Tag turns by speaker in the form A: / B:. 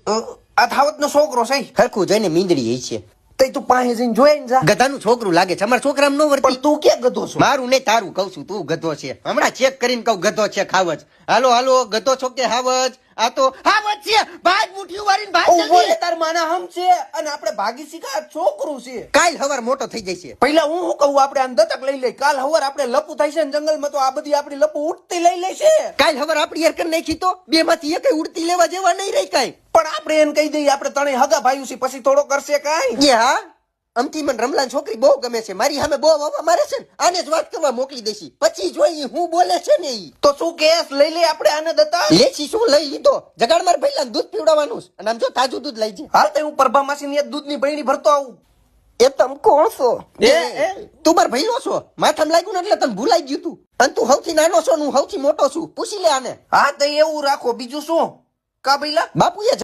A: આ થાવત નો છોકરો છે
B: હરખું જોઈને મીંદડી છે.
A: તે તું પાસે જઈને જોઈ ને જા.
B: ગધાનું છોકરું લાગે છે. અમારા છોકરામાં નો વર્તી.
A: પણ તું ક્યાં ગધો છો?
B: મારું નહીં તારું કઉ છું. તું ગધો છે. હમણાં ચેક કરીને કહું ગધો છે ખાવજ. હાલો હાલો ગધો છો કે હાવજ? આ તો હાવજ છે. ભાગ મુઠ્ઠી વાળીને ભાગ
A: ઉભો
B: જલ્દી.
A: રે, તાર માના હમ છે અને આપણે ભાગી શીખા છોકરું છે.
B: કાલ હવાર મોટો થઈ જાય છે.
A: પહેલા હું શું કહું, આપણે આમ દત્તક લઈ લઈ. કાલ હવાર આપણે લપુ થાય છે ને જંગલમાં, તો આ બધી આપણી લપુ ઉઠતી લઈ લે છે.
B: કાલ હવાર આપડી યાર કરી નાખી તો બે માંથી એક ઉડતી લેવા જેવા નહીં રહી કાઈ.
A: પણ આપણે એને કહી દઈએ આપણે ત્રણેય હગા ભાઈઓ છે, પછી થોડો કરશે કાંઈ.
B: એ હા અમથી મને રમલાન છોકરી બહુ ગમે છે. મારી સામે બહુ વાવા મારે છે ને, આને જ વાત કરવા મોકલી દેશી. પછી જોઈ હું બોલે છે ને ઈ.
A: તો શું કેસ લઈ લે આપણે આને દત્તા?
B: લેશી શું લઈ લીધો? જગાડ માર પહેલા દૂધ પીવડાવવાનું છે. અને આમ જો તાજું દૂધ લઈ જાય.
A: હાલ તે હું પ્રભા માસી ની દૂધની બરણી ભરતો આવું.
B: એ તમ કોણ છો?
A: એ
B: તું માર ભઈલો છો. માથામાં લાગ્યું ને એટલે તને ભૂલાઈ ગયું તું. અને તું સૌથી નાનો છો ને હું સૌથી મોટો છું. પૂછી લે આને.
A: હા તો એવું રાખો, બીજું શું કા ભઈલા?
B: બાપુએ